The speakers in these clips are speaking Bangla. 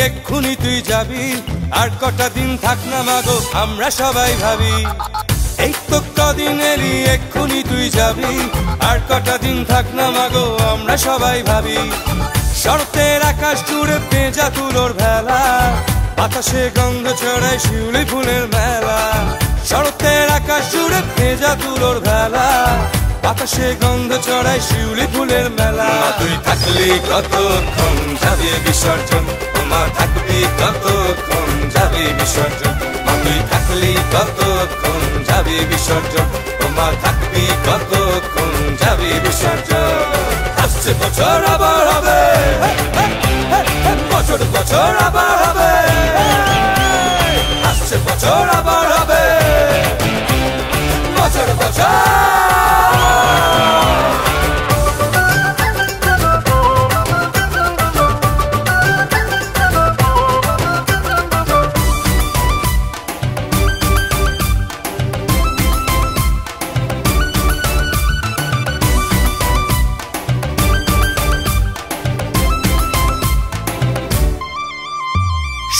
এক্ষুনি তুই যাবি, আর কটা দিন থাক না মাগো আমরা সবাই ভাবি। এই তো কদিন এলি এক্ষুনি তুই যাবি, আর কটা দিন থাক না মাগো আমরা সবাই ভাবি। শরতের আকাশ জুড়ে পেঁজা তুলোর ভেলা, বাতাসে গন্ধ ছড়ায় শিউলি ফুলের মেলা। শরতের আকাশ জুড়ে পেঁজা তুলোর ভেলা, বাতাসে গন্ধ ছড়ায় শিউলি ফুলের মেলা। তুই থাকলি কতক্ষণ যাবে বিসর্জন, মা থাকবি কতক্ষণ যাবে বিসর্জন। তুই থাকলি কতক্ষণ যাবে বিসর্জন, মা থাকবি কতক্ষণ যাবে বিসর্জন। আসছে বছর আবার হবে, বছর বছর আবার হবে, আসছে বছর আবার হবে, বছর বছর।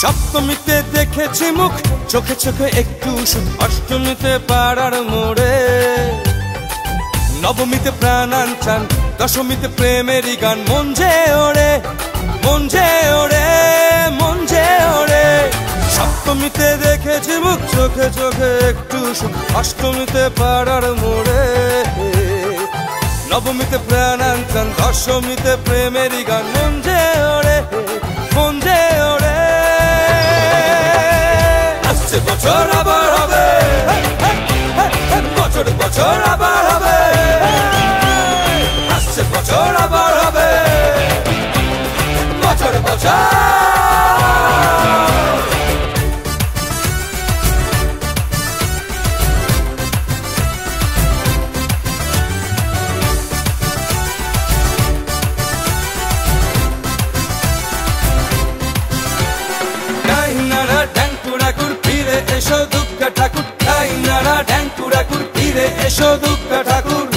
সপ্তমীতে দেখেছি মুখ, চোখে চোখে একটু সুখ, অষ্টমীতে পাড়ার মোড়ে, নবমীতে প্রাণাঞ্চান, দশমীতে প্রেমেরই গান। মন যে ওড়ে, মন যে ওড়ে, মন যে ওড়ে। সপ্তমীতে দেখেছি মুখ, চোখে চোখে একটু সুখ, অষ্টমীতে পাড়ার মোড়ে, নবমীতে প্রাণাঞ্চান, দশমীতে প্রেমেরই গান। মন যে ওড়ে, মন যে ওড়ে। আসছে বছর আবার হবে, বছর বছর আবার হবে, আসছে বছর আবার হবে, বছর বছর। এসো দুর্গা ঠাকুর, তাই নারা ঢ্যাঙ্কুরাকুর ফিরে এসো দুর্গা ঠাকুর।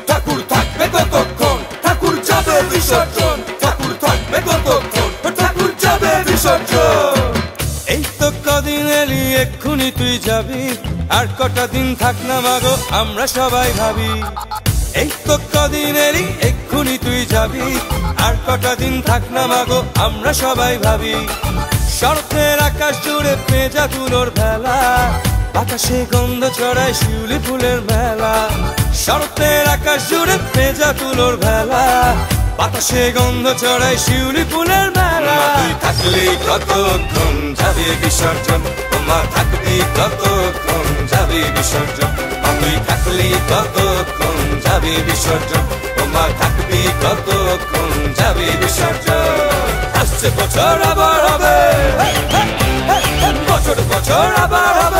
ঠাকুর থাকবে কতক্ষণ, ঠাকুর যাবে বিসর্জন, ঠাকুর থাকবে কতক্ষণ, ঠাকুর যাবে বিসর্জন। এই তো কদিন এলি এক্ষুনি তুই যাবি, আর কটা দিন থাক না মাগো আমরা সবাই ভাবি। এই তো কদিন এলি এক্ষুনি তুই যাবি, আর কটা দিন থাক না মাগো আমরা সবাই ভাবি। শরতের আকাশ জুড়ে পেঁজা তুলোর ভেলা, বাতাসে গন্ধ ছড়ায় শিউলি ফুলের মেলা। শরতের আকাশ জুড়ে পেঁজা তুলোর ভেলা, বাতাসে গন্ধ ছড়ায় শিউলি ফুলের মেলা। তুই থাকলি কতক্ষণ যাবে বিসর্জন, মা থাকবি কতক্ষণ যাবে বিসর্জন। তুই থাকলি কতক্ষণ যাবে বিসর্জন, মা থাকবি কতক্ষণ যাবে বিসর্জন। আসছে বছর আবার হবে, বছর বছর আবার হবে,